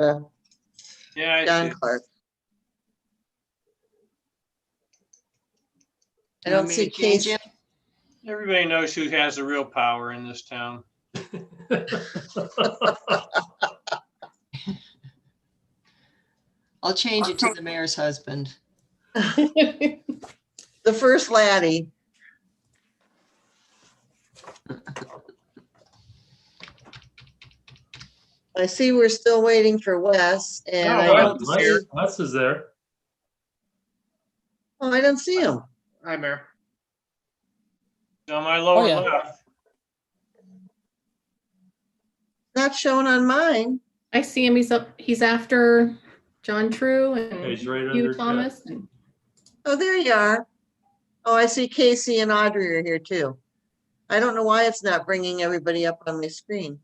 Yeah, I John see. Clark. I You want don't me see to change Casey. it? Everybody knows who has the real power in this town. I'll change it to the mayor's husband. The first laddie. I see we're still waiting for Wes, and I don't see. Wes is there. Oh, I don't see him. Hi, Mayor. On my lower yeah. left. Not showing on mine. I see him. He's up. He's after John True and He's right under Hugh Jeff. Thomas. Oh, there you are. Oh, I see Casey and Audrey are here too. I don't know why it's not bringing everybody up on my screen.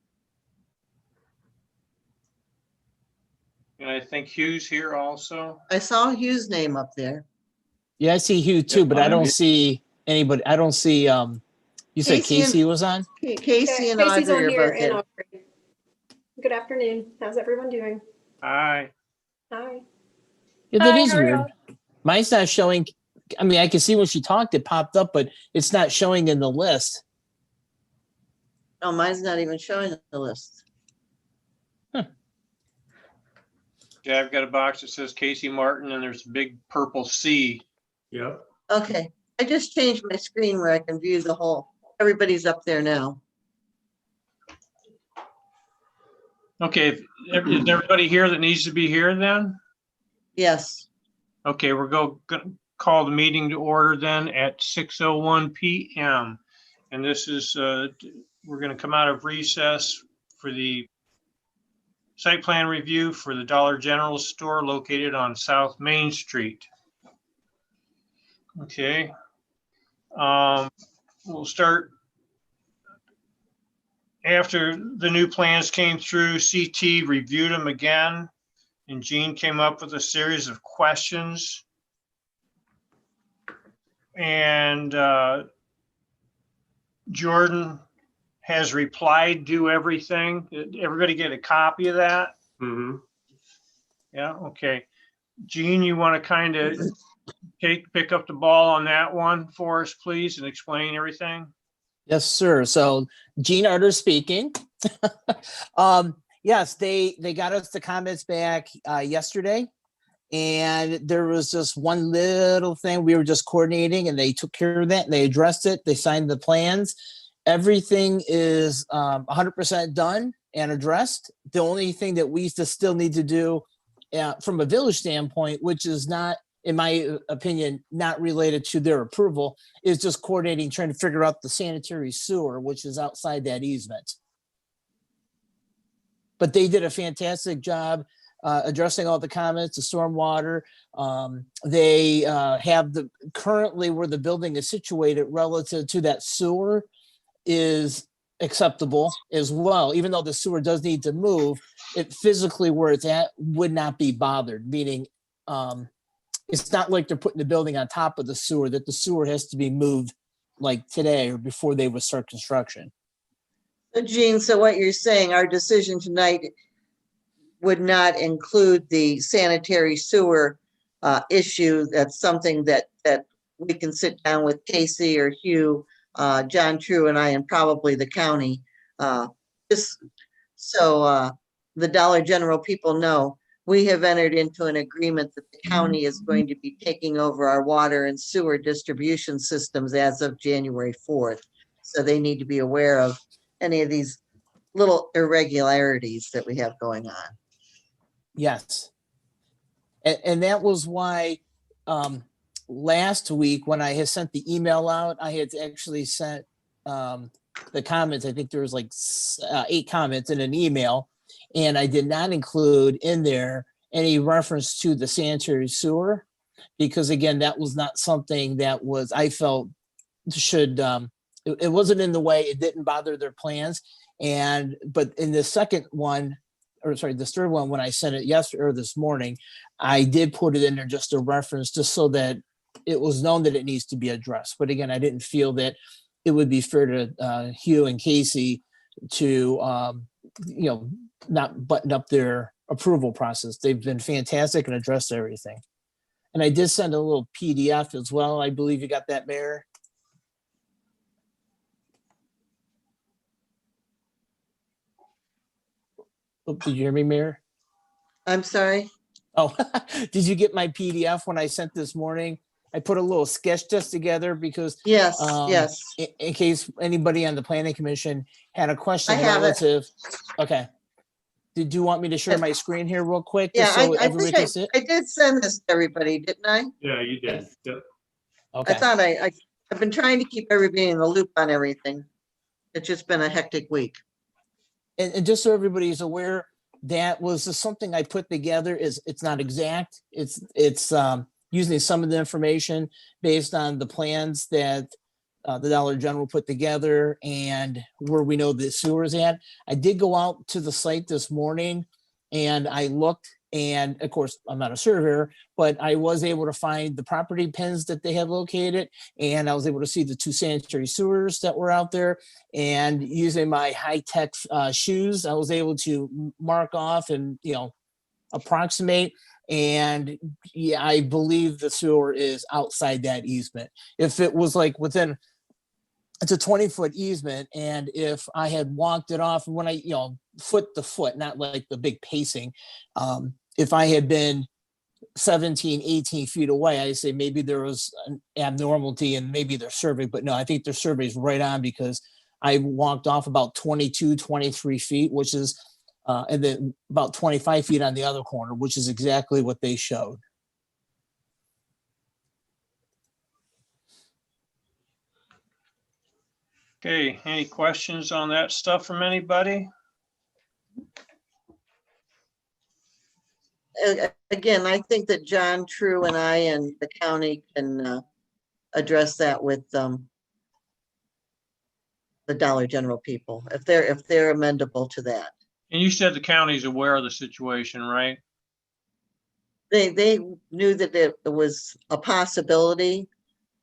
And I think Hugh's here also. I saw Hugh's name up there. Yeah, I see Hugh too, but I don't see anybody. I don't see, you said Casey and- Casey was on? Casey and Casey's Audrey on are here both and there. Audrey. Good afternoon. How's everyone doing? Hi. Hi. Yeah, that Hi, is how are weird. y'all? Mine's not showing. I mean, I can see when she talked, it popped up, but it's not showing in the list. No, mine's not even showing on the list. Yeah, I've got a box that says Casey Martin and there's a big purple C. Yep. Okay, I just changed my screen where I can view the whole, everybody's up there now. Okay, is everybody here that needs to be here then? Yes, Okay, we're gonna call the meeting to order then at 6:01 PM. And this is, we're gonna come out of recess for the site plan review for the Dollar General store located on South Main Street. Okay. We'll start after the new plans came through. CT reviewed them again, and Gene came up with a series of questions. And Jordan has replied to everything. Did everybody get a copy of that? Mm-hmm. Yeah, okay. Gene, you want to kind of pick up the ball on that one for us, please, and explain everything? Yes, sir. So Gene Arter speaking. Yes, they got us the comments back yesterday. And there was just one little thing we were just coordinating, and they took care of that. And they addressed it. They signed the plans. Everything is 100% done and addressed. The only thing that we still need to do from a village standpoint, which is not, in my opinion, not related to their approval, is just coordinating, trying to figure out the sanitary sewer, which is outside that easement. But they did a fantastic job addressing all the comments, the stormwater. They have currently where the building is situated relative to that sewer is acceptable as well. Even though the sewer does need to move, it physically where it's at would not be bothered, meaning it's not like they're putting the building on top of the sewer, that the sewer has to be moved like today or before they would start construction. so Gene, so what you're saying, our decision tonight would not include the sanitary sewer issue. That's something that we can sit down with Casey or Hugh, John True and I, and probably the county. Just so the Dollar General people know, we have entered into an agreement that the county is going to be taking over our water and sewer distribution systems as of January 4th. So they need to be aware of any of these little irregularities that we have going on. Yes. And that was why last week when I had sent the email out, I had actually sent the comments. I think there was like 8 comments in an email, and I did not include in there any reference to the sanitary sewer, because again, that was not something that was, I felt should, it wasn't in the way, it didn't bother their plans. But in the second one, or sorry, this third one, when I sent it yesterday or this morning, I did put it in there just a reference, just so that it was known that it needs to be addressed. But again, I didn't feel that it would be fair to Hugh and Casey to, not button up their approval process. They've been fantastic and addressed everything. And I did send a little PDF as well. I believe you got that, Mayor. Oh, did you hear me, Mayor? I'm sorry. Oh, did you get my PDF when I sent this morning? I put a little sketch test together because Yes, um, yes. in case anybody on the planning commission had a question I have it. relative. Okay. Did you want me to share my screen here real quick? Yeah, just so I everybody think can see it? I did send this to everybody, didn't I? Yeah, you did. Yes. Yep. I Okay. thought I've been trying to keep everybody in the loop on everything. It's just been a hectic week. And just so everybody's aware, that was just something I put together. It's not exact. It's using some of the information based on the plans that the Dollar General put together and where we know the sewer is at. I did go out to the site this morning and I looked, and of course I'm not a surveyor, but I was able to find the property pins that they had located, and I was able to see the 2 sanitary sewers that were out there. And using my high-tech shoes, I was able to mark off and approximate. And yeah, I believe the sewer is outside that easement. If it was like within, it's a 20-foot easement, and if I had walked it off when I foot to foot, not like the big pacing, if I had been 17, 18 feet away, I say maybe there was an abnormality and maybe their survey, but no, I think their survey is right on, because I walked off about 22, 23 feet, which is, and then about 25 feet on the other corner, which is exactly what they showed. Okay, any questions on that stuff from anybody? Again, I think that John True and I and the county can address that with the Dollar General people, if they're amendable to that. And you said the county's aware of the situation, right? They knew that it was a possibility.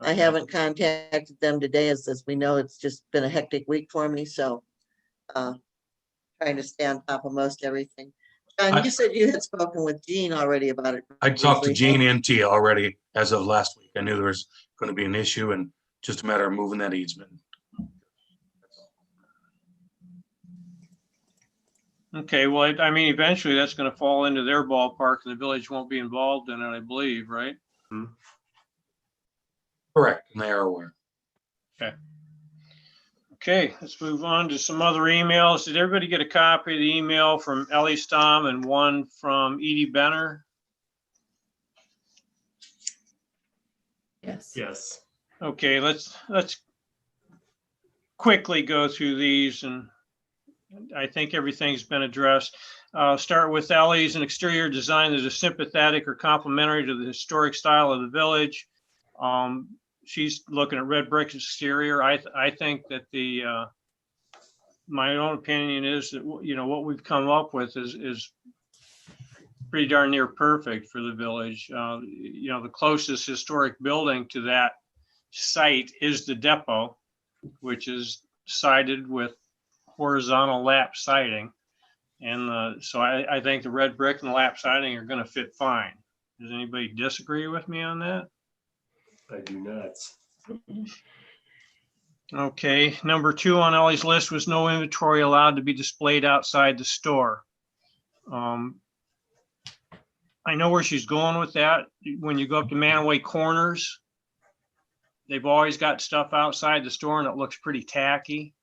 I Okay. haven't contacted them today, as we know, it's just been a hectic week for me, so trying to stay on top of most everything. John, you said you had spoken with Jean already about it. I talked to briefly. Gene and Tia already as of last week. I knew there was going to be an issue and just a matter of moving that easement. Okay, well, I mean, eventually that's going to fall into their ballpark and the village won't be involved in it, I believe, right? Correct, and they are aware. Okay, let's move on to some other emails. Did everybody get a copy of the email from Ellie Stom and one from Edie Benner? Yes. Yes. Okay, let's quickly go through these, and I think everything's been addressed. Start with Ellie's. An exterior design that is sympathetic or complementary to the historic style of the village. She's looking at red brick exterior. I think that my own opinion is that, what we've come up with is pretty darn near perfect for the village. The closest historic building to that site is the depot, which is sided with horizontal lap siding. And so I think the red brick and the lap siding are going to fit fine. Does anybody disagree with me on that? I do not. Okay, number 2 on Ellie's list was no inventory allowed to be displayed outside the store. I know where she's going with that. When you go up to Manaway Corners, they've always got stuff outside the store and it looks pretty tacky.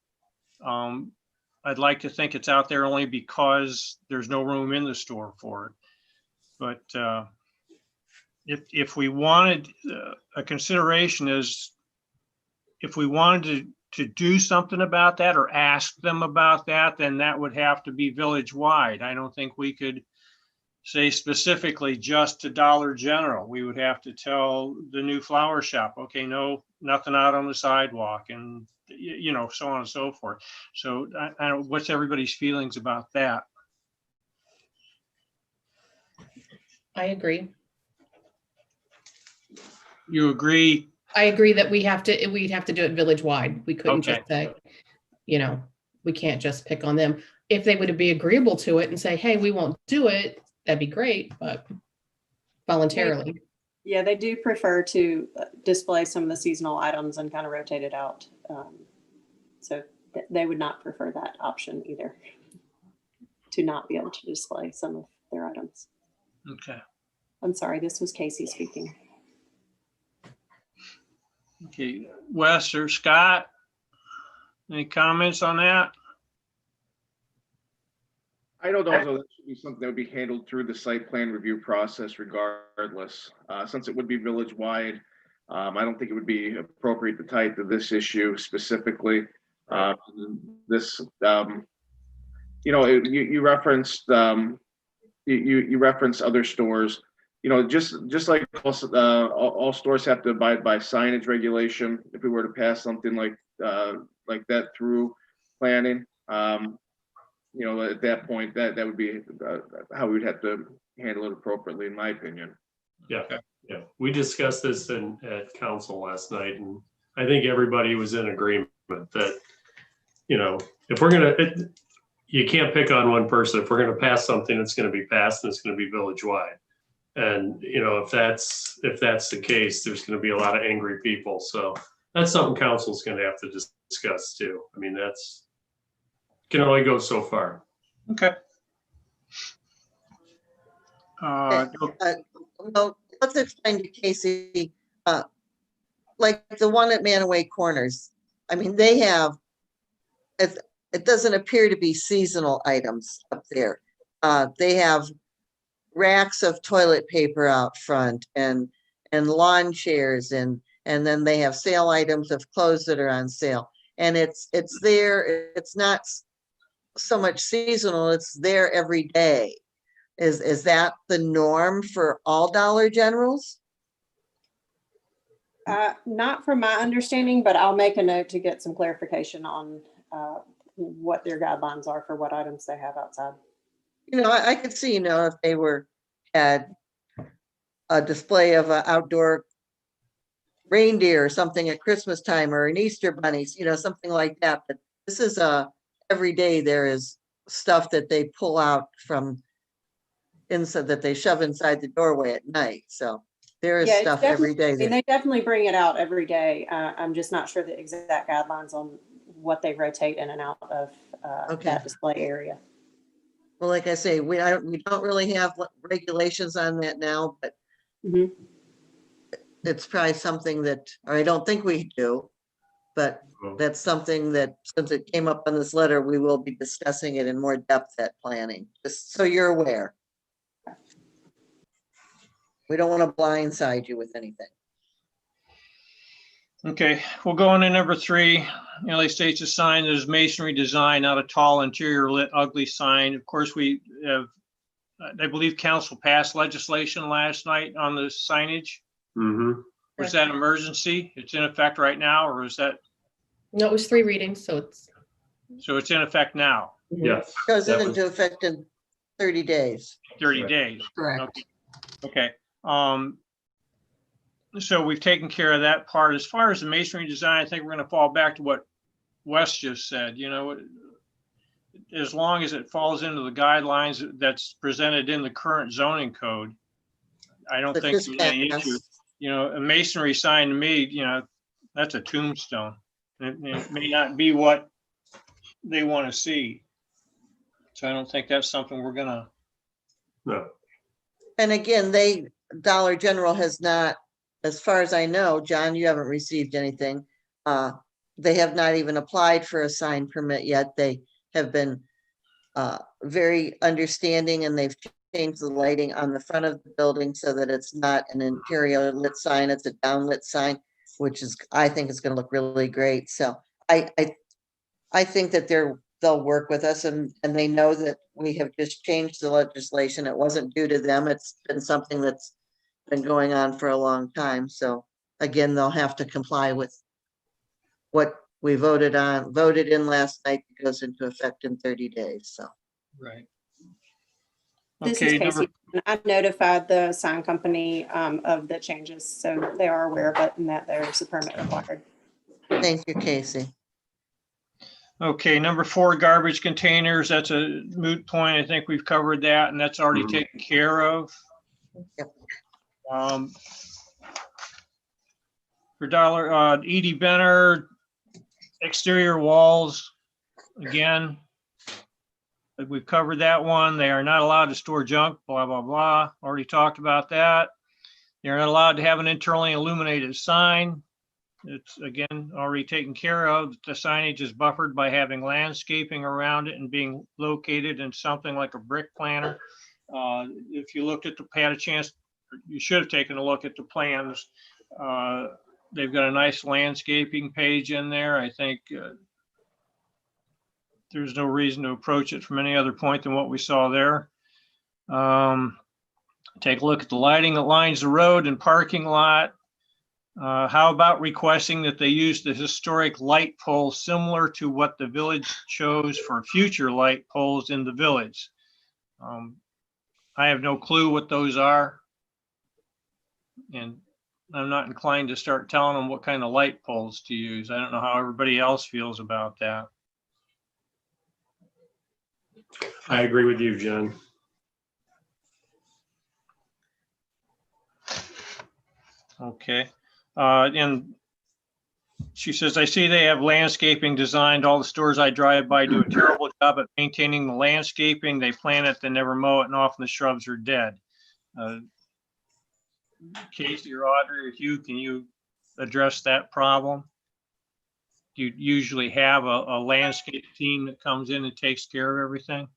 I'd like to think it's out there only because there's no room in the store for it. But if we wanted, a consideration is, if we wanted to do something about that or ask them about that, then that would have to be village-wide. I don't think we could say specifically just to Dollar General. We would have to tell the new flower shop, okay, no, nothing out on the sidewalk, and so on and so forth. So I don't, what's everybody's feelings about that? I agree. You agree? I agree that we'd have to do it village wide. We couldn't Okay. just say, we can't just pick on them. if they would be agreeable to it and say, hey, we won't do it, that'd be great, but voluntarily. Yeah, they do prefer to display some of the seasonal items and kind of rotate it out. So they would not prefer that option either, to not be able to display some of their items. Okay. I'm sorry, this was Casey speaking. Okay, Wes or Scott, any comments on that? I don't know if that should be something that would be handled through the site plan review process regardless. Since it would be village-wide, I don't think it would be appropriate to tie it to this issue specifically. This, you referenced, you referenced other stores. Just like all stores have to abide by signage regulation. If we were to pass something like that through planning, at that point, that would be how we would have to handle it appropriately, in my opinion. Yeah, yeah. We discussed this at council last night, and I think everybody was in agreement that, if we're you can't pick on one person. If we're gonna pass something, it's gonna be passed and it's gonna be village-wide. And, if that's the case, there's gonna be a lot of angry people. So that's something council's gonna have to discuss too. I mean, can only go so far. Okay. Well, let's explain to Casey, like the one at Manaway Corners. I mean, they have, it doesn't appear to be seasonal items up there. They have racks of toilet paper out front and lawn chairs and then they have sale items of clothes that are on sale. And it's there, it's not so much seasonal, it's there every day. Is that the norm for all Dollar Generals? Not from my understanding, but I'll make a note to get some clarification on what their guidelines are for what items they have outside. I could see, if they had a display of outdoor reindeer or something at Christmas time or an Easter bunnies, something like that. But this is every day there is stuff that they pull out from inside that they shove inside the doorway at night. So there is Yeah, stuff every day. And they definitely bring it out every day. I'm just not sure the exact guidelines on what they rotate in and out of that display area. Well, like I say, we don't really have regulations on that now, but it's probably something that, or I don't think we do, but that's something that, since it came up on this letter, we will be discussing it in more depth at planning, just so you're aware. We don't want to blindside you with anything. Okay, we'll go on to number 3. LA states a sign that is masonry design, not a tall interior lit ugly sign. Of course, we have, I believe council passed legislation last night on the signage. Mm-hmm. Was that emergency? It's in effect right now, or is that, No, it was 3 readings, so it's in effect now, Yes. Goes that was- into effect in 30 days. 30 Right. days? Correct. Okay. So we've taken care of that part. As far as the masonry design, I think we're going to fall back to what Wes just said. As long as it falls into the guidelines that's presented in the current zoning code, I don't But think this there's any issue. passed. A masonry sign to me, that's a tombstone. It may not be what they want to see. So I don't think that's something we're gonna. No. And again, Dollar General has not, as far as I know, John, you haven't received anything. They have not even applied for a sign permit yet. They have been very understanding, and they've changed the lighting on the front of the building so that it's not an interior lit sign, it's a downlit sign, which is, I think, is going to look really great. So I think that they'll work with us, and they know that we have just changed the legislation. It wasn't due to them. It's been something that's been going on for a long time. So again, they'll have to comply with what we voted in last night. It goes into effect in 30 days. So. Right. This Okay, is Casey. I notified the sign company of the changes, so they are aware of it and that there's a permit required. Thank you, Casey. Okay, number 4, garbage containers. That's a moot point. I think we've covered that and that's already Mhm. taken care of. Yep. For Edie Benner, exterior walls, again, we've covered that one. They are not allowed to store junk, blah, blah, blah. Already talked about that. They're not allowed to have an internally illuminated sign. It's, again, already taken care of. The signage is buffered by having landscaping around it and being located in something like a brick planter. If you looked at had a chance, you should have taken a look at the plans. They've got a nice landscaping page in there. I think there's no reason to approach it from any other point than what we saw there. Take a look at the lighting that lines the road and parking lot. How about requesting that they use the historic light pole similar to what the village chose for future light poles in the village? I have no clue what those are. And I'm not inclined to start telling them what kind of light poles to use. I don't know how everybody else feels about that. I agree with you, John. Okay. And she says, I see they have landscaping designed. All the stores I drive by do a terrible job at maintaining the landscaping. They plant it, they never mow it, and often the shrubs are dead. Casey or Audrey, can you address that problem? Do you usually have a landscape team that comes in and takes care of everything?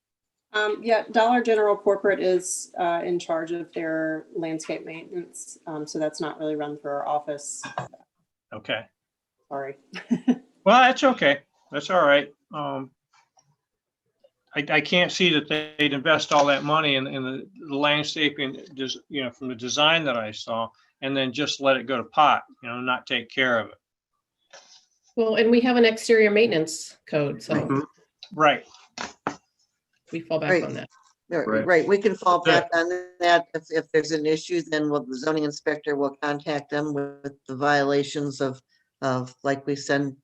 Yeah, Dollar General Corporate is in charge of their landscape maintenance. So that's not really run through our office. Okay. Sorry. Well, that's okay. That's all right. I can't see that they'd invest all that money in the landscaping, just, from the design that I saw, and then just let it go to pot, not take care of it. Well, and we have an exterior maintenance code, so Right. we fall back Right. on that. Right, we can fall That's back on that. If there's an issue, then the zoning inspector will contact them with the violations of, like we send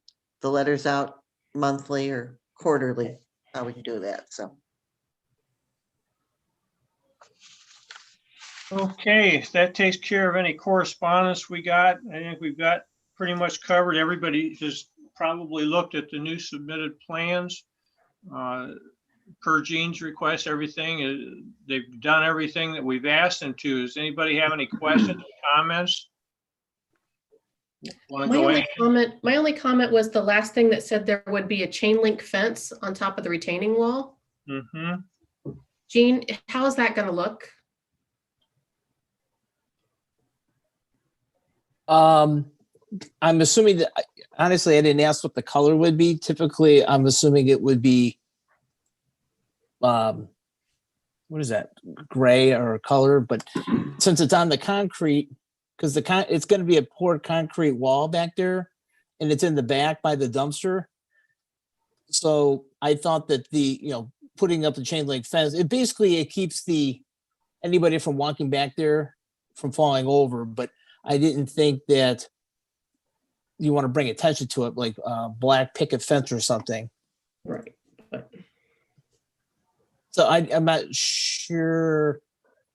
the letters out monthly or quarterly, how we can do that, so. Okay, that takes care of any correspondence we got. I think we've got pretty much covered. Everybody has probably looked at the new submitted plans. Per Gene's request, everything, they've done everything that we've asked them to. Does anybody have any questions, comments? Want to go in? My only comment was the last thing that said there would be a chain link fence on top of the retaining wall. Mm-hmm. Gene, how is that going to look? I'm assuming that, honestly, I didn't ask what the color would be. Typically, I'm assuming it would be, what is that, gray or color? But since it's on the concrete, because it's going to be a poured concrete wall back there, and it's in the back by the dumpster. So I thought that putting up the chain link fence, it keeps anybody from walking back there from falling over. But I didn't think that you want to bring attention to it, like black picket fence or something. Right. But So I'm not sure.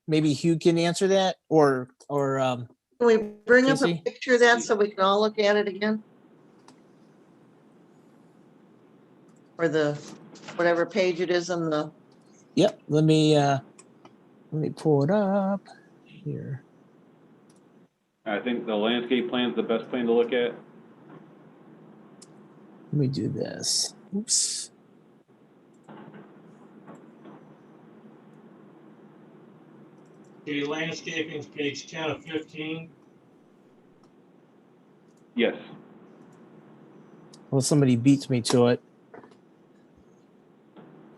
Maybe Hugh can answer that, or Can we bring up a Casey? picture of that so we can all look at it again? Or whatever page it is on the, Yep. Let me pull it up here. I think the landscape plan is the best plan to look at. Let me do this. Oops. Okay, landscaping is page 10 of 15. Yes. Well, somebody beats me to it.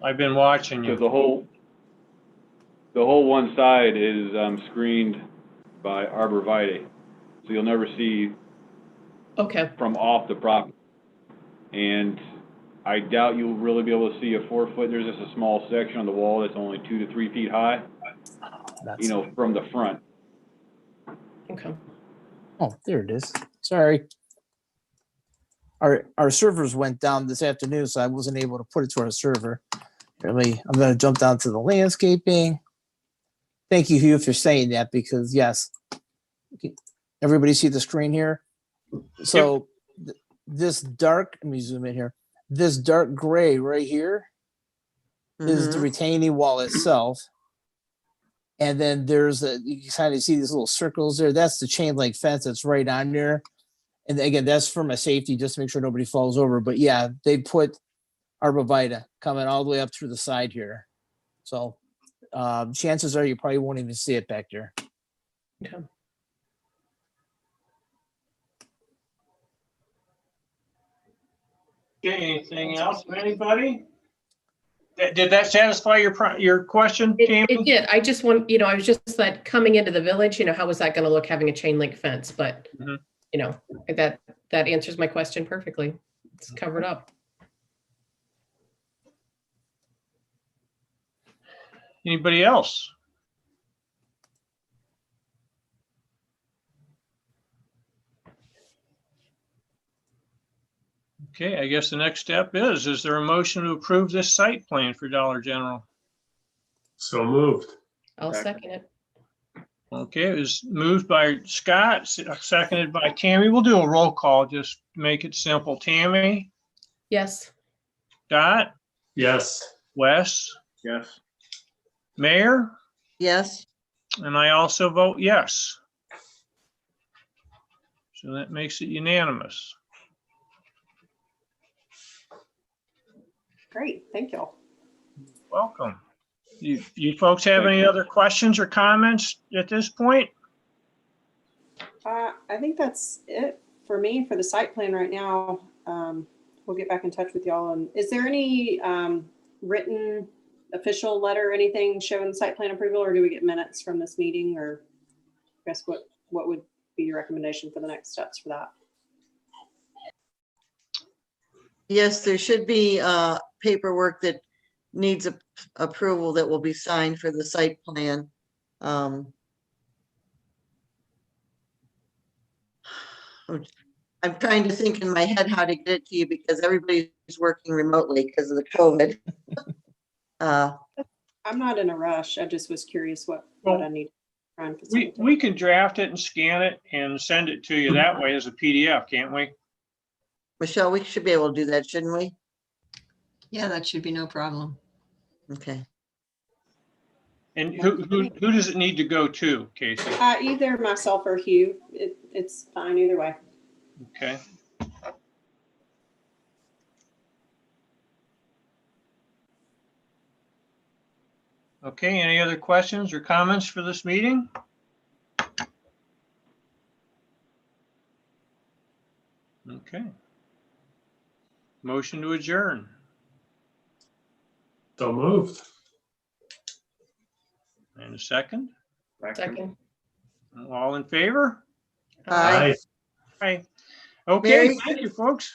I've been watching So you. the whole one side is screened by arborvitae, so you'll never see okay. from off the property. And I doubt you'll really be able to see a 4 foot. There's just a small section on the wall that's only 2 to 3 feet high. From the front. Okay. Oh, there it is. Sorry. our servers went down this afternoon, so I wasn't able to put it to our server. Really, I'm gonna jump down to the landscaping. Thank you, Hugh, for saying that, because yes, everybody see the screen here? So this dark, let me zoom in here. This dark gray right here is the Mhm. retaining wall itself. And then you can kind of see these little circles there. That's the chain link fence that's right on there. And again, that's for my safety, just to make sure nobody falls over. But yeah, they put arborvitae coming all the way up through the side here. So chances are you probably won't even see it back there. Okay. Okay, anything else from anybody? Did that satisfy your question, Tammy? It did. I just want, I was just like coming into the village, how was that going to look having a chain link fence? But, Mhm. that answers my question perfectly. It's covered up. Anybody else? Okay, I guess the next step is there a motion to approve this site plan for Dollar General? So moved. I'll second it. Okay, it was moved by Scott, seconded by Tammy. We'll do a roll call, just to make it simple. Tammy, Yes. Scott, Yes. Wes, Yes. Mayor, Yes, and I also vote yes. So that makes it unanimous. Great, thank you. Welcome. You folks have any other questions or comments at this point? I think that's it for me for the site plan right now. We'll get back in touch with y'all. And is there any written official letter or anything showing site plan approval, or do we get minutes from this meeting? Or I guess what would be your recommendation for the next steps for that? yes, there should be paperwork that needs approval that will be signed for the site plan. I'm trying to think in my head how to get it to you because everybody's working remotely because of the COVID. I'm not in a rush. I just was curious what I need. We can draft it and scan it and send it to you that way as a PDF, can't we? Michelle, we should be able to do that, shouldn't we? Yeah, that should be no problem. Okay. And who does it need to go to, Casey? Either myself or Hugh. It's fine either way. Okay. Okay, any other questions or comments for this meeting? Okay. Motion to adjourn. So moved. And a second? Second. All in favor? Aye. Aye. Okay, Mary- thank you, folks.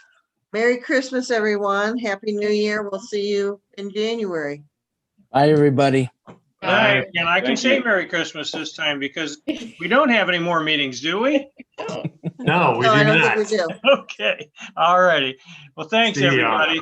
Merry Christmas, everyone. Happy New Year. We'll see you in January. Bye, everybody. And I can Thank say you. Merry Christmas this time because we don't have any more meetings, do we? No, we No, I do don't think we not. do. Okay, all righty. Well, thanks, See ya. everybody.